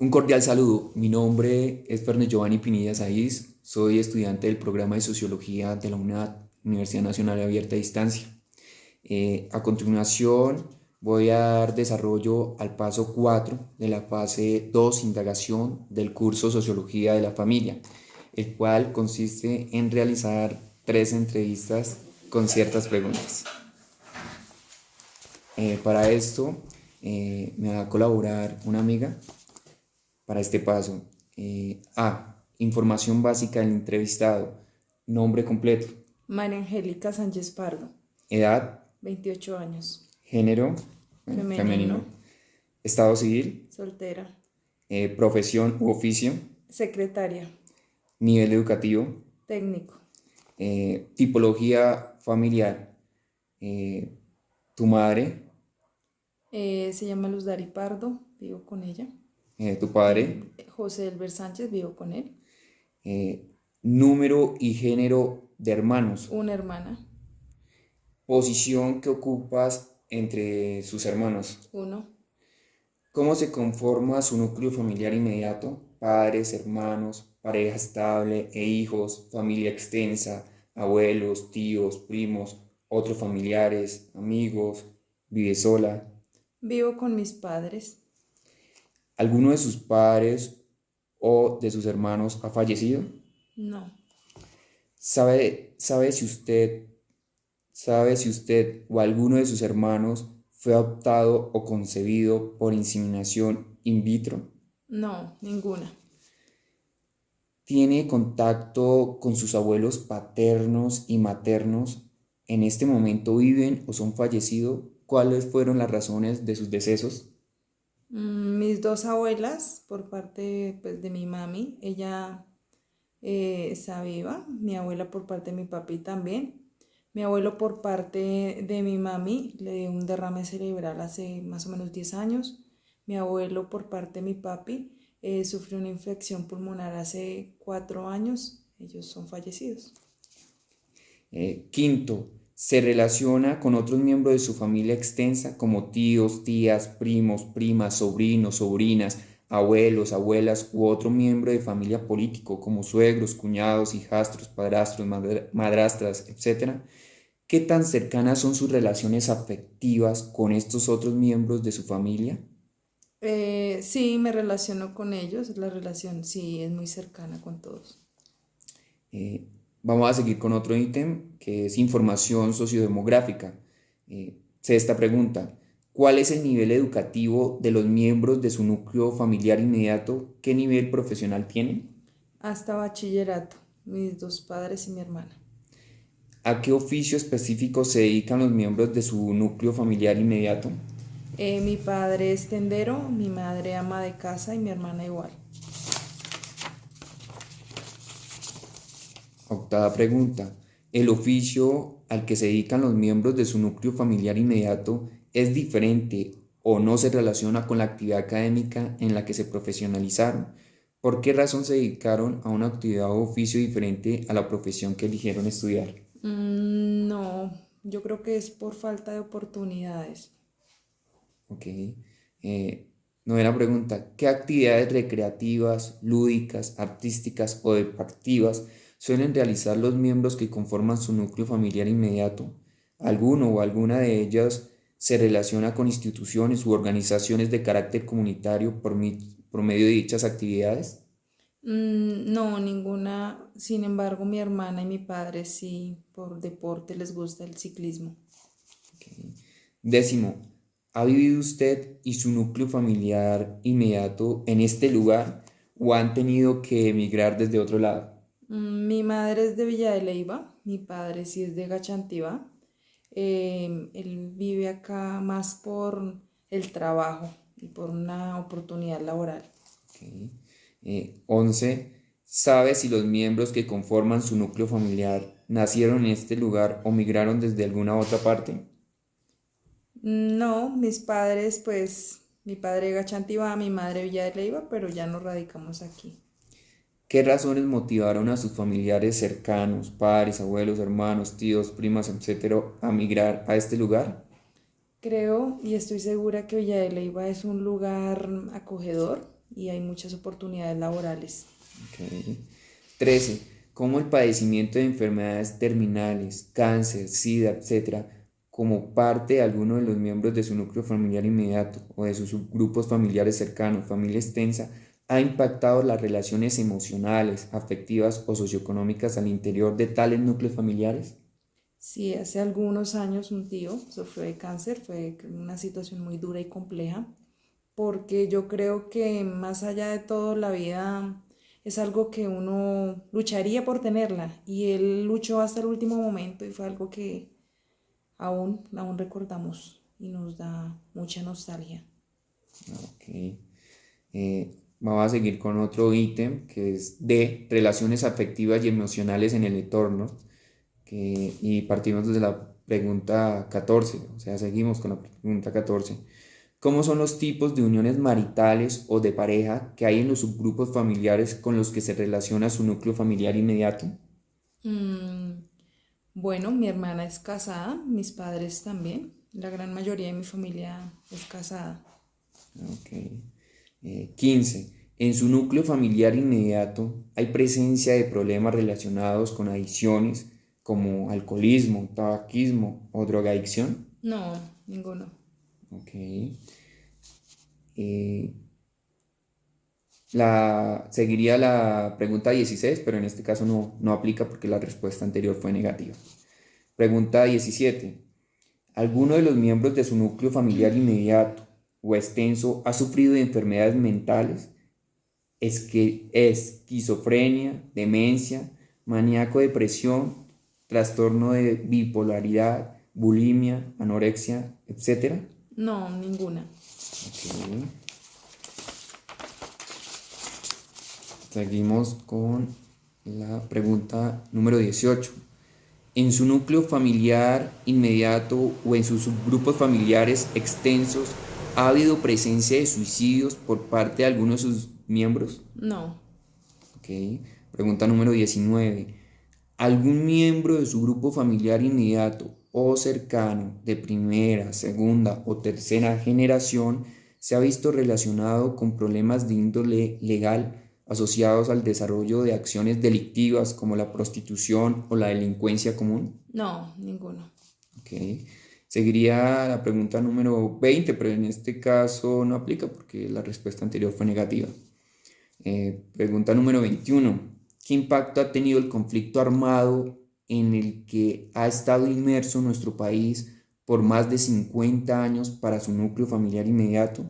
Un cordial saludo. Mi nombre es Fernando Giovanni Pinilla Saiz. Soy estudiante del programa de Sociología de la UNAD, Universidad Nacional Abierta a Distancia. A continuación, voy a dar desarrollo al paso 4 de la fase 2, indagación del curso Sociología de la Familia, el cual consiste en realizar 3 entrevistas con ciertas preguntas. Para esto, me va a colaborar una amiga para este paso. Información básica del entrevistado. Nombre completo. María Angélica Sánchez Pardo, Edad. 28 años. Género. Femenino. Estado civil. Soltera. Profesión u oficio. Secretaria. Nivel educativo. Técnico. Tipología familiar. Tu madre. Se llama Luz Dari Pardo, vivo con ella. Tu padre. José Elber Sánchez, vivo con él. Número y género de hermanos. Una hermana. Posición que ocupas entre sus hermanos. 1. ¿Cómo se conforma su núcleo familiar inmediato? Padres, hermanos, pareja estable e hijos, familia extensa, abuelos, tíos, primos, otros familiares, amigos, vive sola. Vivo con mis padres. ¿Alguno de sus padres o de sus hermanos ha fallecido? No. ¿Sabe si usted o alguno de sus hermanos fue adoptado o concebido por inseminación in vitro? No, ninguna. ¿Tiene contacto con sus abuelos paternos y maternos? ¿En este momento viven o son fallecidos? ¿Cuáles fueron las razones de sus decesos? Mis dos abuelas, por parte pues, de mi mami, ella está viva. Mi abuela por parte de mi papi también. Mi abuelo por parte de mi mami le dio un derrame cerebral hace más o menos 10 años. Mi abuelo por parte de mi papi sufrió una infección pulmonar hace 4 años. Ellos son fallecidos. Quinto, ¿se relaciona con otros miembros de su familia extensa como tíos, tías, primos, primas, sobrinos, sobrinas, abuelos, abuelas u otro miembro de familia político como suegros, cuñados, hijastros, padrastros, madrastras, etcétera? ¿Qué tan cercanas son sus relaciones afectivas con estos otros miembros de su familia? Sí, me relaciono con ellos. La relación sí es muy cercana con todos. Vamos a seguir con otro ítem que es información sociodemográfica. Esta pregunta: ¿cuál es el nivel educativo de los miembros de su núcleo familiar inmediato? ¿Qué nivel profesional tienen? Hasta bachillerato, mis dos padres y mi hermana. ¿A qué oficio específico se dedican los miembros de su núcleo familiar inmediato? Mi padre es tendero, mi madre ama de casa y mi hermana igual. Octava pregunta: ¿el oficio al que se dedican los miembros de su núcleo familiar inmediato es diferente o no se relaciona con la actividad académica en la que se profesionalizaron? ¿Por qué razón se dedicaron a una actividad o oficio diferente a la profesión que eligieron estudiar? No, yo creo que es por falta de oportunidades. Ok. Novena pregunta: ¿qué actividades recreativas, lúdicas, artísticas o deportivas suelen realizar los miembros que conforman su núcleo familiar inmediato? ¿Alguno o alguna de ellas se relaciona con instituciones u organizaciones de carácter comunitario por medio de dichas actividades? No, ninguna. Sin embargo, mi hermana y mi padre sí, por deporte les gusta el ciclismo. Ok. Décimo: ¿ha vivido usted y su núcleo familiar inmediato en este lugar o han tenido que emigrar desde otro lado? Mi madre es de Villa de Leyva, mi padre sí es de Gachantiva. Él vive acá más por el trabajo y por una oportunidad laboral. Ok. 11. ¿Sabe si los miembros que conforman su núcleo familiar nacieron en este lugar o migraron desde alguna otra parte? No, mis padres, pues, mi padre de Gachantiva, mi madre Villa de Leyva, pero ya nos radicamos aquí. ¿Qué razones motivaron a sus familiares cercanos, padres, abuelos, hermanos, tíos, primas, etcétera, a migrar a este lugar? Creo y estoy segura que Villa de Leyva es un lugar acogedor y hay muchas oportunidades laborales. Ok. 13. Cómo el padecimiento de enfermedades terminales, cáncer, SIDA, etcétera, como parte de alguno de los miembros de su núcleo familiar inmediato o de sus subgrupos familiares cercanos, familia extensa, ha impactado las relaciones emocionales, afectivas o socioeconómicas al interior de tales núcleos familiares. Sí, hace algunos años un tío sufrió de cáncer, fue una situación muy dura y compleja, porque yo creo que más allá de todo la vida es algo que uno lucharía por tenerla y él luchó hasta el último momento y fue algo que aún recordamos y nos da mucha nostalgia. Ok. Vamos a seguir con otro ítem que es de relaciones afectivas y emocionales en el entorno. Y partimos desde la pregunta 14, o sea, seguimos con la pregunta 14. ¿Cómo son los tipos de uniones maritales o de pareja que hay en los subgrupos familiares con los que se relaciona su núcleo familiar inmediato? Mm, bueno, mi hermana es casada, mis padres también, la gran mayoría de mi familia es casada. Ok. 15. En su núcleo familiar inmediato hay presencia de problemas relacionados con adicciones como alcoholismo, tabaquismo o drogadicción. No, ninguno. Ok. Eh, seguiría la pregunta 16, pero en este caso no aplica porque la respuesta anterior fue negativa. Pregunta 17. ¿Alguno de los miembros de su núcleo familiar inmediato o extenso ha sufrido de enfermedades mentales? Esquizofrenia, demencia, maníaco-depresión, trastorno de bipolaridad, bulimia, anorexia, etcétera. No, ninguna. Ok. Seguimos con la pregunta número 18. ¿En su núcleo familiar inmediato o en sus subgrupos familiares extensos ha habido presencia de suicidios por parte de algunos de sus miembros? No, Ok. Pregunta número 19. ¿Algún miembro de su grupo familiar inmediato o cercano de primera, segunda o tercera generación se ha visto relacionado con problemas de índole legal asociados al desarrollo de acciones delictivas como la prostitución o la delincuencia común? no, ninguno. Ok. Seguiría la pregunta número 20, pero en este caso no aplica porque la respuesta anterior fue negativa. Pregunta número 21. ¿Qué impacto ha tenido el conflicto armado en el que ha estado inmerso nuestro país por más de 50 años para su núcleo familiar inmediato?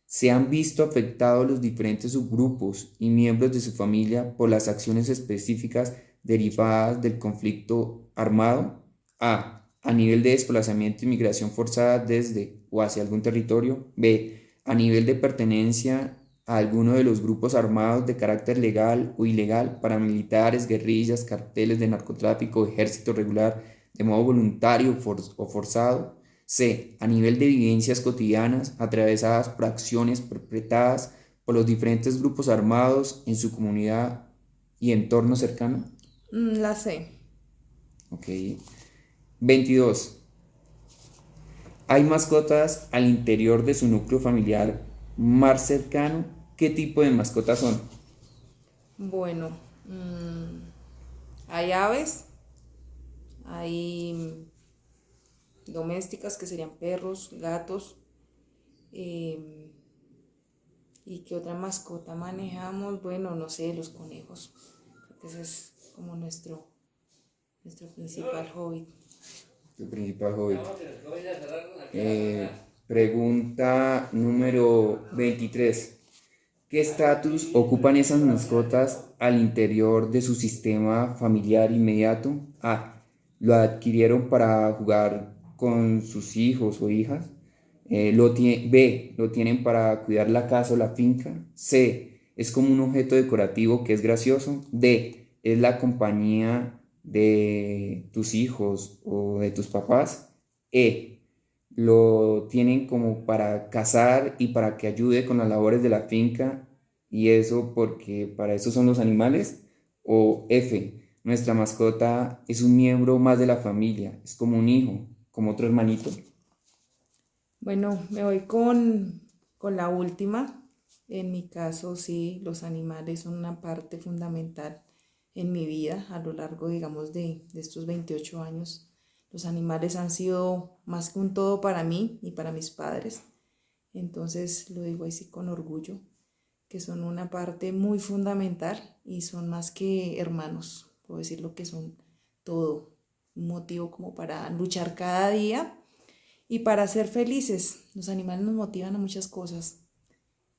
¿Se han visto afectados los diferentes subgrupos y miembros de su familia por las acciones específicas derivadas del conflicto armado? A nivel de desplazamiento y migración forzada desde o hacia algún territorio. B. A nivel de pertenencia a alguno de los grupos armados de carácter legal o ilegal, paramilitares, guerrillas, carteles de narcotráfico, ejército regular, de modo voluntario o forzado. C. A nivel de vivencias cotidianas atravesadas por acciones perpetradas por los diferentes grupos armados en su comunidad y entorno cercano. La C. Ok. 22. ¿Hay mascotas al interior de su núcleo familiar más cercano? ¿Qué tipo de mascotas son? Bueno, hay aves, hay domésticas que serían perros, gatos. em, ¿Y qué otra mascota manejamos? Bueno, no sé, los conejos. Creo que ese es como nuestro principal hobby. Tu principal hobby. Pregunta número 23. ¿Qué estatus ocupan esas mascotas al interior de su sistema familiar inmediato? A. Lo adquirieron para jugar con sus hijos o hijas. B. Lo tienen para cuidar la casa o la finca. C. Es como un objeto decorativo que es gracioso. D. Es la compañía de tus hijos o de tus papás. E. Lo tienen como para cazar y para que ayude con las labores de la finca y eso porque para eso son los animales. O F. Nuestra mascota es un miembro más de la familia, es como un hijo, como otro hermanito. Bueno, me voy con la última. En mi caso, sí, los animales son una parte fundamental en mi vida a lo largo, digamos, de estos 28 años. Los animales han sido más que un todo para mí y para mis padres. Entonces lo digo así con orgullo, que son una parte muy fundamental y son más que hermanos. Puedo decir lo que son todo, un motivo como para luchar cada día y para ser felices. Los animales nos motivan a muchas cosas.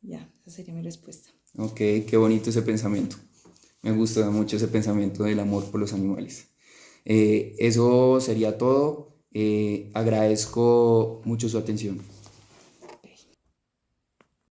Ya, esa sería mi respuesta. Ok, qué bonito ese pensamiento. Me gusta mucho ese pensamiento del amor por los animales. Eso sería todo. Agradezco mucho su atención.